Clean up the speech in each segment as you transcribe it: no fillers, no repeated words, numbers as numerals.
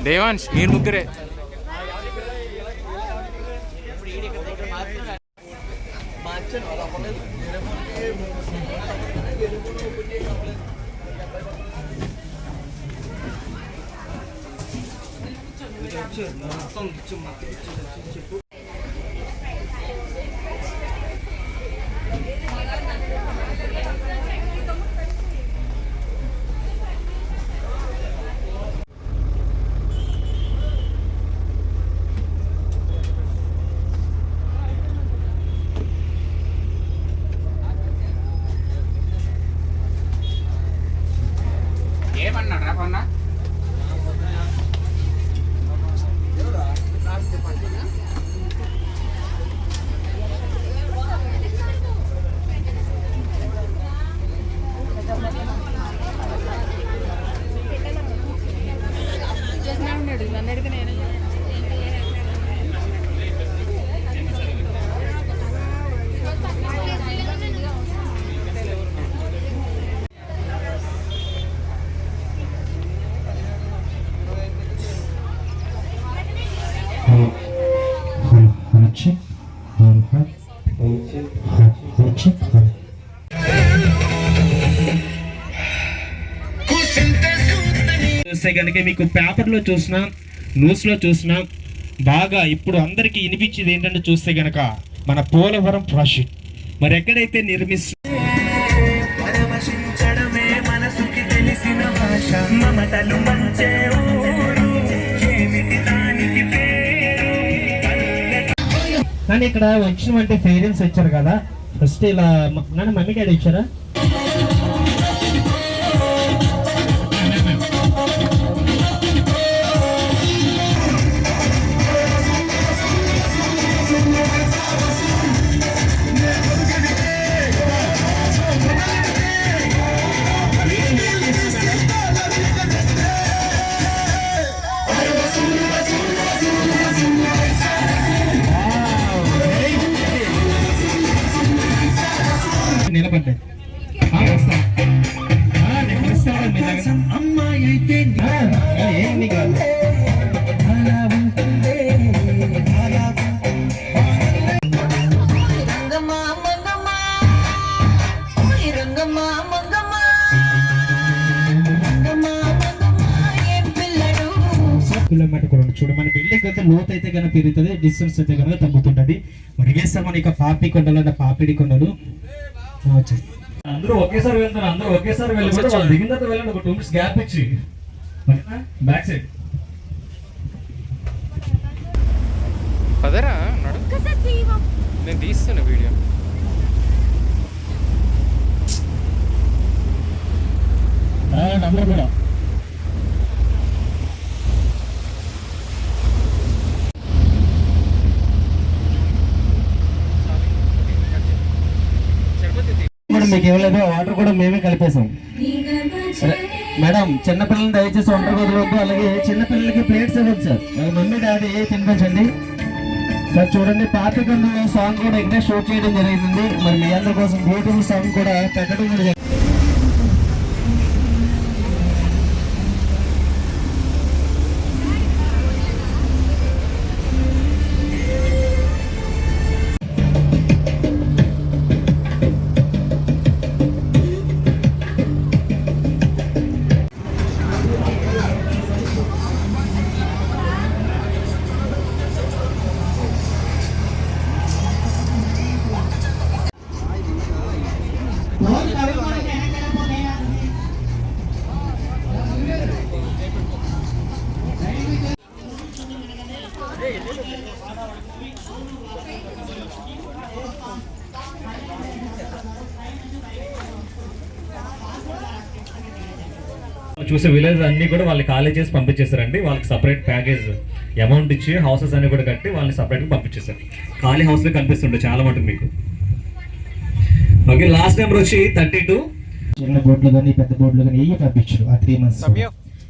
దేవాన్స్ మీరు ముగ్గురే. ఏమన్నాడు రా చూస్తే కనుక మీకు పేపర్లో చూసినా న్యూస్లో చూసినా బాగా ఇప్పుడు అందరికీ వినిపించేది ఏంటంటే చూస్తే కనుక మన పోలవరం ప్రాజెక్ట్ మరి ఎక్కడైతే కానీ ఇక్కడ వచ్చినవంటే పేరెంట్స్ వచ్చారు కదా ఫస్ట్ ఇలా నన్ను మమ్మీ డాడీ ఇచ్చారా నిలబడ్డాయి అమ్మాయి అయితే ఏంది కాదు కిలోమీటర్ కూడా చూడు మన బిల్డింగ్ అయితే లోతు అయితే కనుక పెరుగుతుంది డిస్టెన్స్ అయితే కనుక తగ్గుతుంటది మరి వేస్తాం మన ఇక పాపి కొండలు పాపిడి కొండలు అందరూ ఒకేసారి వెళ్తారు అందరూ ఒకేసారి వెళ్ళిపోతే వాళ్ళు దిగిన తర్వాత వెళ్ళండి ఒక 2 minutes గ్యాప్ ఇచ్చి బ్యాక్ సైడ్ పదరా నేను తీస్తున్నా వీడియో అందరూ కూడా మీకు ఇవ్వలేదు వాటర్ కూడా మేమే కలిపేసాం మేడం చిన్నపిల్లల్ని దయచేసి ఒంటరి వదలవద్దు అలాగే చిన్నపిల్లలకి ప్లేట్స్ ఇవ్వద్దు సార్ వాళ్ళ మమ్మీ డాడీ తినిపించండి సార్ చూడండి పాపి కొండలో సాంగ్ కూడా ఇక్కడ షూట్ చేయడం జరిగింది మరి మీ అందరి కోసం బ్యూటిఫుల్ సాంగ్ కూడా పెట్టడం కూడా జరిగింది చూసే విలేజ్ అన్ని కూడా వాళ్ళకి ఖాళీ చేసి పంపించేస్తారండి వాళ్ళకి సపరేట్ ప్యాకేజ్ అమౌంట్ ఇచ్చి హౌసెస్ అన్ని కూడా కట్టి వాళ్ళని సపరేట్గా పంపించేస్తారు ఖాళీ హౌస్లో కనిపిస్తుండే చాలా మటుకు మీకు ఓకే లాస్ట్ నెంబర్ వచ్చి 32 చిన్న బోర్డులు కానీ పెద్ద బోర్డులు కానీ ఏవి పంపించరు ఆ 3 months.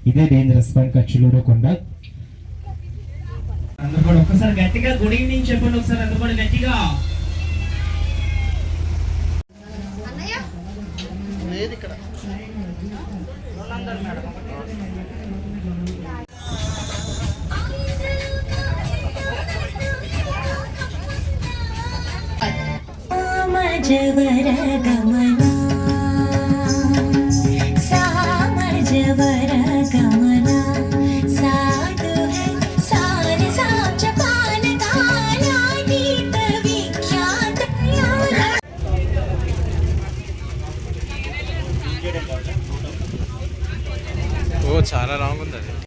ఇదే డేంజరస్ పాయింట్ కచ్చులూరు కొండ. అందరూ కూడా ఒక్కసారి గట్టిగా గుడ్ ఈవినింగ్ చెప్పండి. ఒకసారి అందరూ కూడా గట్టిగా. సామజవర గమన